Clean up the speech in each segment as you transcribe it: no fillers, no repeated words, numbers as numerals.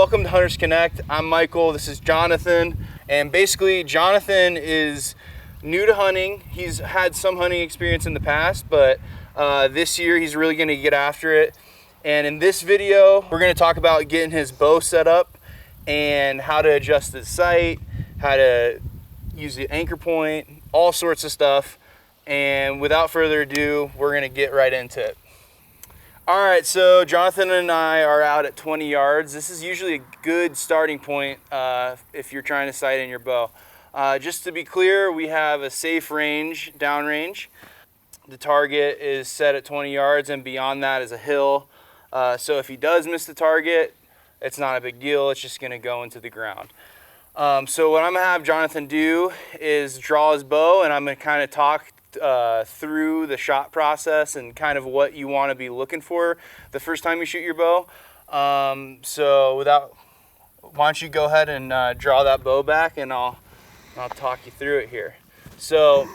welcome to Hunters Connect. I'm Michael, this is Jonathan, and basically Jonathan is new to hunting. He's had some hunting experience in the past, but this year he's really going to get after it. And in this video, we're going to talk about getting his bow set up and how to adjust his sight, how to use the anchor point, all sorts of stuff. And without further ado, we're going to get right into it. All right, so Jonathan and I are out at 20 yards. This is usually a good starting point if you're trying to sight in your bow. Just to be clear, we have a safe range, downrange. The target is set at 20 yards, and beyond that is a hill. So if he does miss the target, it's not a big deal. It's just gonna go into the ground. So what I'm gonna have Jonathan do is draw his bow, and I'm gonna kind of talk through the shot process and kind of what you want to be looking for the first time you shoot your bow. So why don't you go ahead and draw that bow back, and I'll talk you through it here. So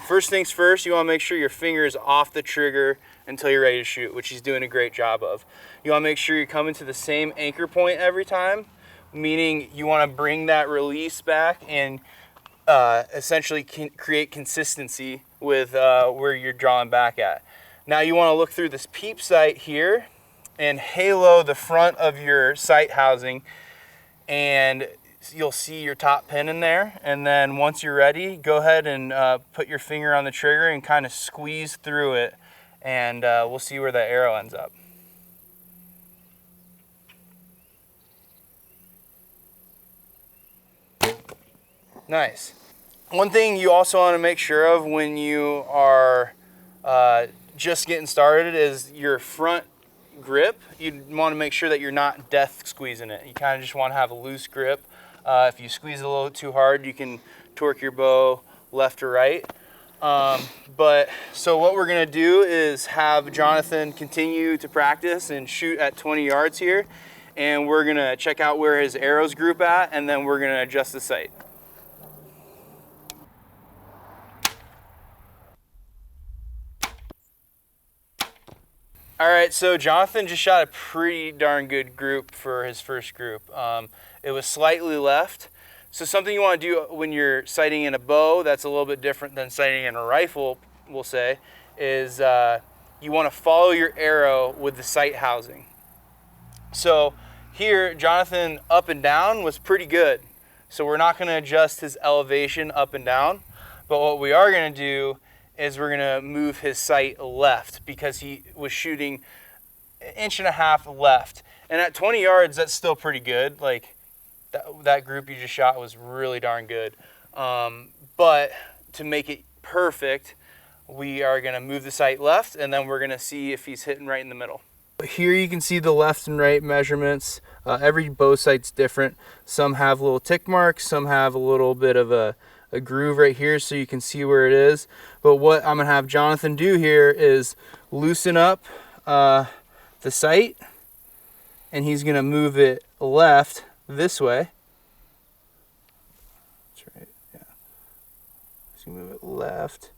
first things first, you want to make sure your finger is off the trigger until you're ready to shoot, which he's doing a great job of. You want to make sure you're coming to the same anchor point every time, meaning you want to bring that release back and essentially create consistency with where you're drawing back at. Now you want to look through this peep sight here and halo the front of your sight housing, and you'll see your top pin in there. And then once you're ready, go ahead and put your finger on the trigger and kind of squeeze through it, and we'll see where that arrow ends up. Nice. One thing you also want to make sure of when you are just getting started is your front grip. You want to make sure that you're not death squeezing it. You kind of just want to have a loose grip. If you squeeze it a little too hard, you can torque your bow left or right. So what we're going to do is have Jonathan continue to practice and shoot at 20 yards here. And we're going to check out where his arrows group at, and then we're going to adjust the sight. All right, so Jonathan just shot a pretty darn good group for his first group. It was slightly left. So something you want to do when you're sighting in a bow that's a little bit different than sighting in a rifle, we'll say, is you want to follow your arrow with the sight housing. So here, Jonathan up and down was pretty good. So we're not going to adjust his elevation up and down, but what we are going to do is we're gonna move his sight left because he was shooting 1.5 inches left. And at 20 yards, that's still pretty good. Like that group you just shot was really darn good. But to make it perfect, we are gonna move the sight left, and then we're gonna see if he's hitting right in the middle. Here you can see the left and right measurements. Every bow sight's different. Some have little tick marks, some have a little bit of a groove right here so you can see where it is. But what I'm gonna have Jonathan do here is loosen up the sight, and he's gonna move it left this way. That's right, yeah. He's gonna move it left.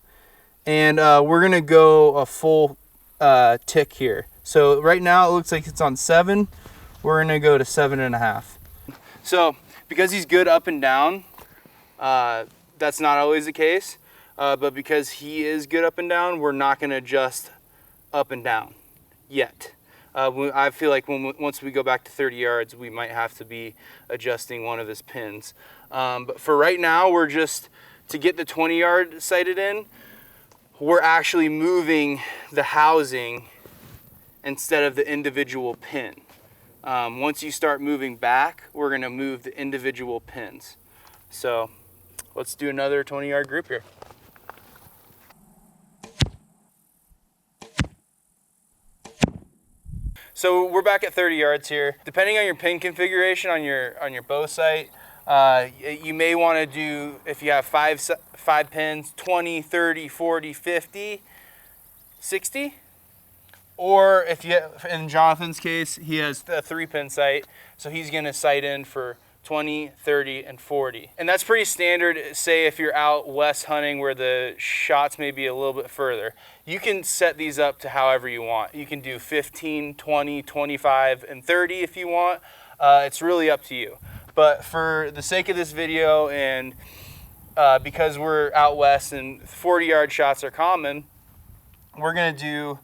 And we're gonna go a full tick here. So right now it looks like it's on 7. We're gonna go to 7.5. So because he's good up and down, that's not always the case, but because he is good up and down, we're not going to adjust up and down yet. I feel like once we go back to 30 yards, we might have to be adjusting one of his pins. But for right now, we're just, to get the 20-yard sighted in, we're actually moving the housing instead of the individual pin. Once you start moving back, we're going to move the individual pins. So let's do another 20-yard group here. So we're back at 30 yards here. Depending on your pin configuration on your bow sight, you may want to do, if you have five pins, 20, 30, 40, 50, 60. Or if you, in Jonathan's case, he has a 3-pin sight, so he's going to sight in for 20, 30, and 40. And that's pretty standard, say if you're out west hunting where the shots may be a little bit further. You can set these up to however you want. You can do 15, 20, 25, and 30 if you want. It's really up to you. But for the sake of this video, and because we're out west and 40-yard shots are common, we're gonna do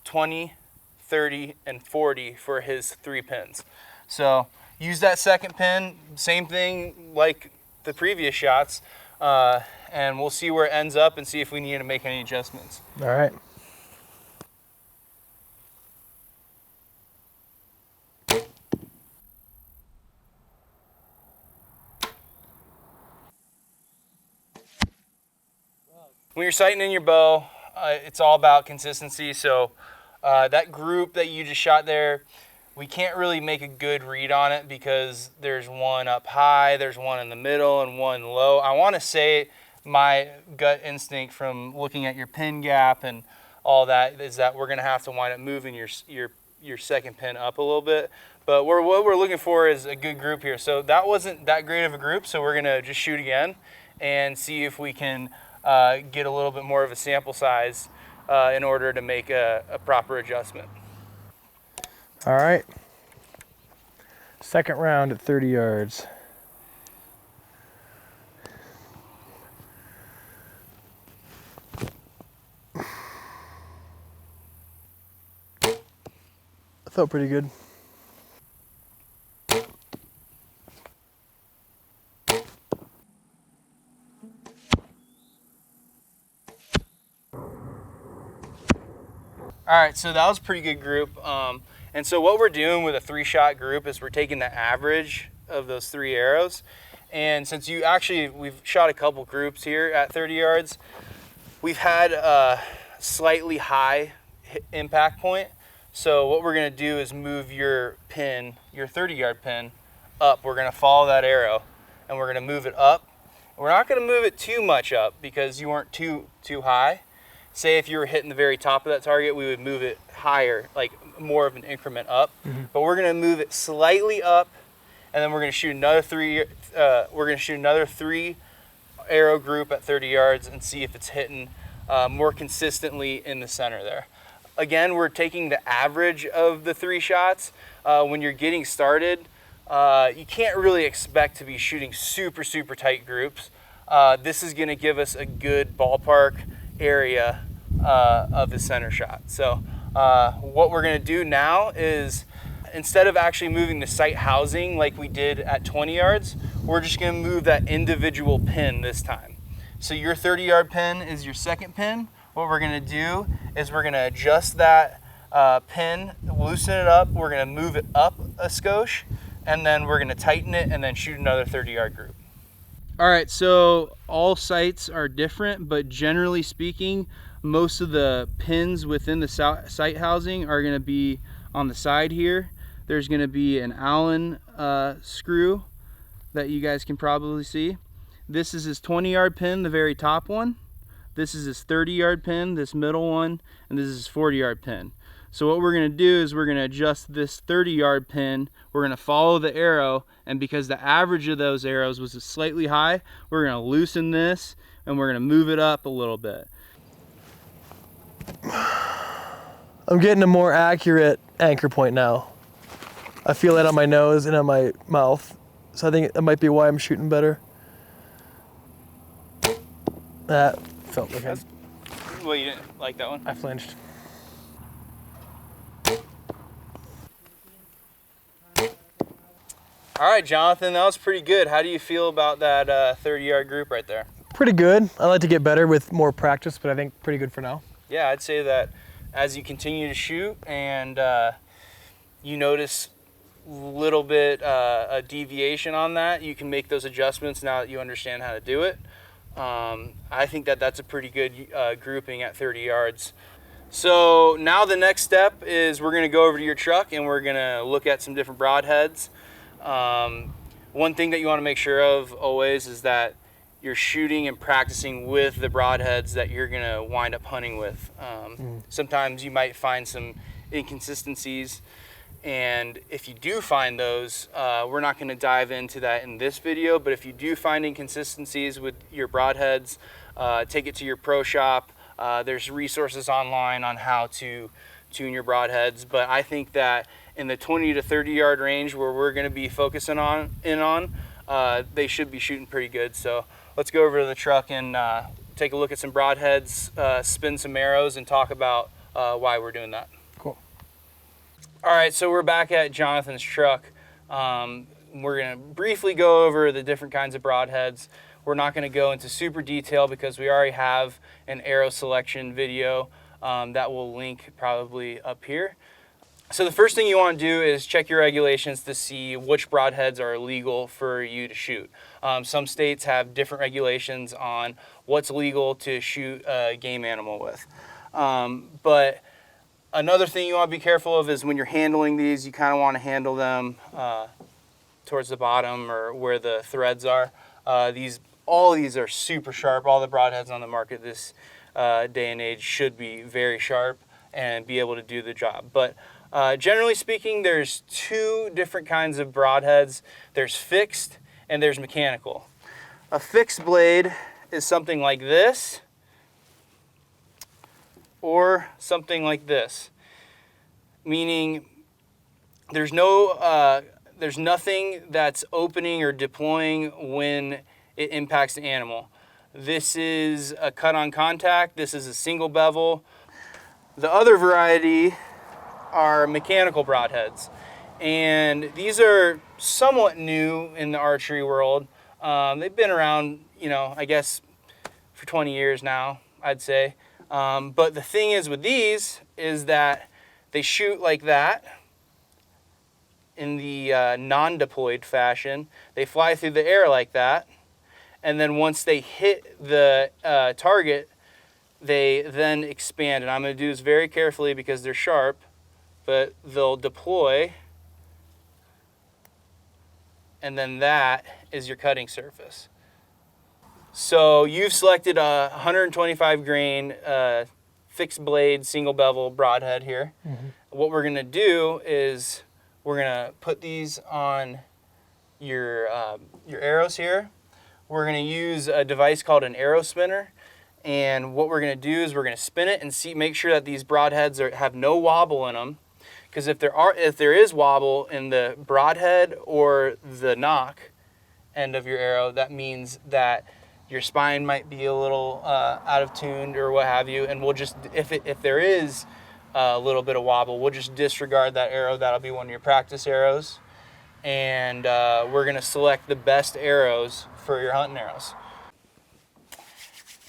20, 30, and 40 for his 3 pins. So use that second pin, same thing like the previous shots, and we'll see where it ends up and see if we need to make any adjustments. All right. When you're sighting in your bow, it's all about consistency. So that group that you just shot there, we can't really make a good read on it because there's one up high, there's one in the middle, and one low. I want to say my gut instinct from looking at your pin gap and all that is that we're going to have to wind up moving your second pin up a little bit. But what we're looking for is a good group here. So that wasn't that great of a group, so we're going to just shoot again and see if we can get a little bit more of a sample size in order to make a proper adjustment. All right. Second round at 30 yards. Felt pretty good. All right, so that was a pretty good group. And so what we're doing with a 3-shot group is we're taking the average of those 3 arrows. And since we've shot a couple groups here at 30 yards, we've had a slightly high impact point. So what we're gonna do is move your pin, your 30-yard pin, up. We're gonna follow that arrow and we're gonna move it up. We're not gonna move it too much up because you weren't too high. Say if you were hitting the very top of that target, we would move it higher, like more of an increment up. But we're gonna move it slightly up, and then we're gonna shoot another 3. We're gonna shoot another 3 arrow group at 30 yards and see if it's hitting more consistently in the center there. Again, we're taking the average of the 3 shots. When you're getting started, you can't really expect to be shooting super tight groups. This is gonna give us a good ballpark area of the center shot. So what we're gonna do now is, instead of actually moving the sight housing like we did at 20 yards, we're just gonna move that individual pin this time. So your 30-yard pin is your second pin. What we're gonna do is we're gonna adjust that pin, loosen it up, we're gonna move it up a skosh, and then we're gonna tighten it and then shoot another 30-yard group. All right, so all sights are different, but generally speaking, most of the pins within the sight housing are gonna be on the side here. There's gonna be an Allen screw that you guys can probably see. This is his 20-yard pin, the very top one. This is his 30-yard pin, this middle one, and this is his 40-yard pin. So what we're gonna do is we're gonna adjust this 30-yard pin, we're gonna follow the arrow, and because the average of those arrows was slightly high, we're gonna loosen this and we're gonna move it up a little bit. I'm getting a more accurate anchor point now. I feel it on my nose and on my mouth. So I think that might be why I'm shooting better. That felt like Well, you didn't like that one? I flinched. All right, Jonathan, that was pretty good. How do you feel about that 30-yard group right there? Pretty good. I like to get better with more practice, but I think pretty good for now. Yeah, I'd say that as you continue to shoot and you notice a little bit a deviation on that, you can make those adjustments now that you understand how to do it. I think that that's a pretty good grouping at 30 yards. So now the next step is we're gonna go over to your truck and we're gonna look at some different broadheads. One thing that you wanna make sure of always is that you're shooting and practicing with the broadheads that you're gonna wind up hunting with. Sometimes you might find some inconsistencies, and if you do find those, we're not gonna dive into that in this video, but if you do find inconsistencies with your broadheads, take it to your pro shop. There's resources online on how to tune your broadheads, but I think that in the 20 to 30 yard range where we're going to be focusing on, they should be shooting pretty good. So let's go over to the truck and take a look at some broadheads, spin some arrows, and talk about why we're doing that. Cool. All right, so we're back at Jonathan's truck. We're going to briefly go over the different kinds of broadheads. We're not going to go into super detail because we already have an arrow selection video that we'll link probably up here. So the first thing you want to do is check your regulations to see which broadheads are legal for you to shoot. Some states have different regulations on what's legal to shoot a game animal with. But another thing you want to be careful of is when you're handling these, you kind of want to handle them towards the bottom or where the threads are. All these are super sharp. All the broadheads on the market this day and age should be very sharp and be able to do the job. But generally speaking, there's two different kinds of broadheads. There's fixed and there's mechanical. A fixed blade is something like this or something like this, meaning there's nothing that's opening or deploying when it impacts the animal. This is a cut on contact. This is a single bevel. The other variety are mechanical broadheads, and these are somewhat new in the archery world. They've been around, I guess for 20 years now, I'd say. But the thing is with these is that they shoot like that in the non-deployed fashion. They fly through the air like that, and then once they hit the target, they then expand. And I'm going to do this very carefully because they're sharp, but they'll deploy, and then that is your cutting surface. So you've selected a 125 grain fixed blade single bevel broadhead here. Mm-hmm. What we're going to do is we're going to put these on your arrows here. We're going to use a device called an arrow spinner, and what we're going to do is we're going to spin it and make sure that these broadheads have no wobble in them. Because if there is wobble in the broadhead or the knock end of your arrow, that means that your spine might be a little out of tune or what have you, and we'll just, if there is a little bit of wobble, we'll just disregard that arrow. That'll be one of your practice arrows, and we're going to select the best arrows for your hunting arrows.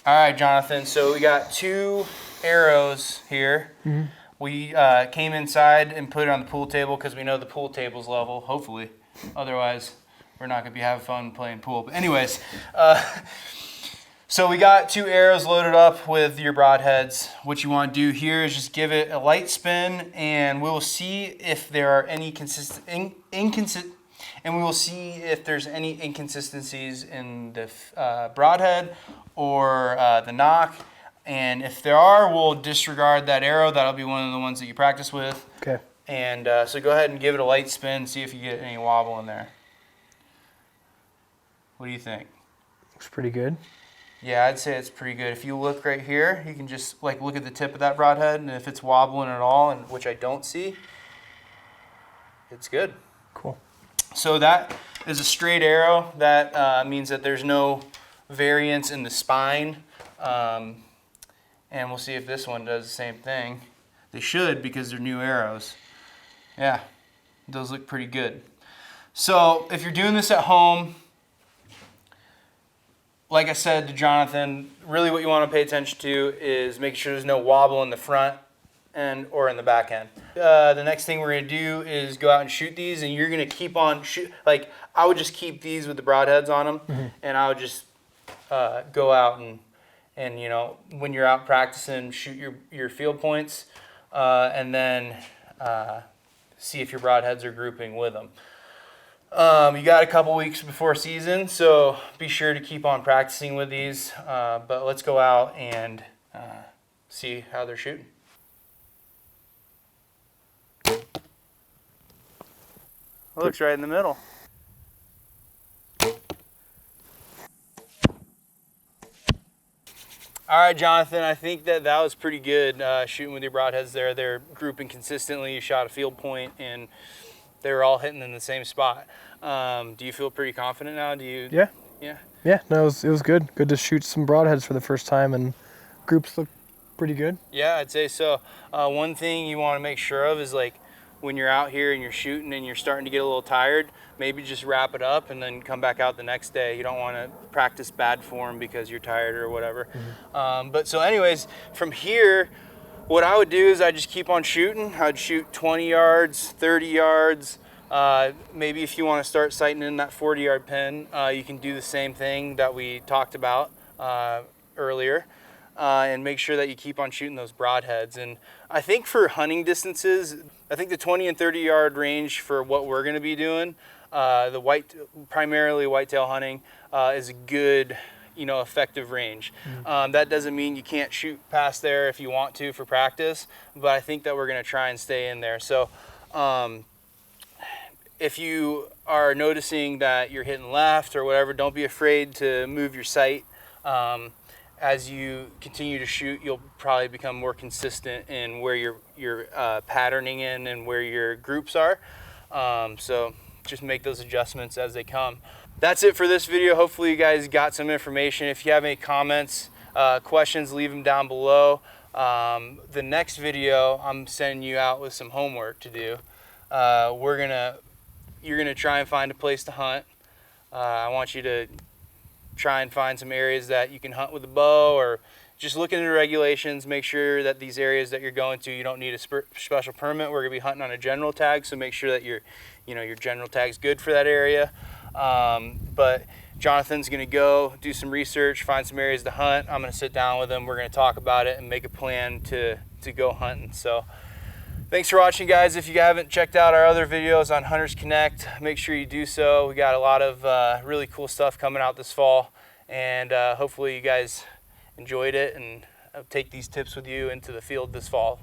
All right, Jonathan, so we got 2 arrows here. Mm-hmm. We came inside and put it on the pool table because we know the pool table's level, hopefully. Otherwise, we're not going to be having fun playing pool. But anyways, so we got 2 arrows loaded up with your broadheads. What you want to do here is just give it a light spin, and we will see if there are any inconsistencies in the broadhead or the knock. And if there are, we'll disregard that arrow. That'll be one of the ones that you practice with. Okay. And so go ahead and give it a light spin, see if you get any wobble in there. What do you think? Looks pretty good. Yeah, I'd say it's pretty good. If you look right here, you can just look at the tip of that broadhead, and if it's wobbling at all, and which I don't see, it's good. Cool. So that is a straight arrow. That means that there's no variance in the spine. And we'll see if this one does the same thing. They should, because they're new arrows. Yeah, those look pretty good. So if you're doing this at home, like I said to Jonathan, really what you want to pay attention to is making sure there's no wobble in the front end or in the back end. The next thing we're going to do is go out and shoot these, and you're going to keep on I would just keep these with the broadheads on them, mm-hmm. and I would just go out and when you're out practicing, shoot your field points, and then see if your broadheads are grouping with them. You got a couple weeks before season, so be sure to keep on practicing with these. But let's go out and see how they're shooting. It looks right in the middle. All right, Jonathan, I think that was pretty good shooting with your broadheads there. They're grouping consistently. You shot a field point, and they were all hitting in the same spot. Do you feel pretty confident now? Do you? Yeah. Yeah. Yeah, no, it was good. Good to shoot some broadheads for the first time, and groups look pretty good. Yeah, I'd say so. One thing you want to make sure of is like when you're out here and you're shooting and you're starting to get a little tired, maybe just wrap it up and then come back out the next day. You don't want to practice bad form because you're tired or whatever. But so anyways, from here, what I would do is I just keep on shooting. I'd shoot 20 yards, 30 yards. Maybe if you want to start sighting in that 40-yard pin, you can do the same thing that we talked about earlier. And make sure that you keep on shooting those broadheads. And I think for hunting distances, I think the 20 and 30 yard range for what we're going to be doing, primarily whitetail hunting, is a good, effective range. That doesn't mean you can't shoot past there if you want to for practice, but I think that we're going to try and stay in there. So if you are noticing that you're hitting left or whatever, don't be afraid to move your sight. As you continue to shoot, you'll probably become more consistent in where you're patterning in and where your groups are. So just make those adjustments as they come. That's it for this video. Hopefully you guys got some information. If you have any comments, questions, leave them down below. The next video, I'm sending you out with some homework to do. You're gonna try and find a place to hunt. I want you to try and find some areas that you can hunt with a bow, or just look into the regulations. Make sure that these areas that you're going to, you don't need a special permit. We're gonna be hunting on a general tag, so make sure that your general tag's good for that area. But Jonathan's gonna go do some research, find some areas to hunt. I'm gonna sit down with him. We're gonna talk about it and make a plan to go hunting. So thanks for watching, guys. If you haven't checked out our other videos on Hunters Connect, make sure you do so. We got a lot of really cool stuff coming out this fall, and hopefully you guys enjoyed it and take these tips with you into the field this fall.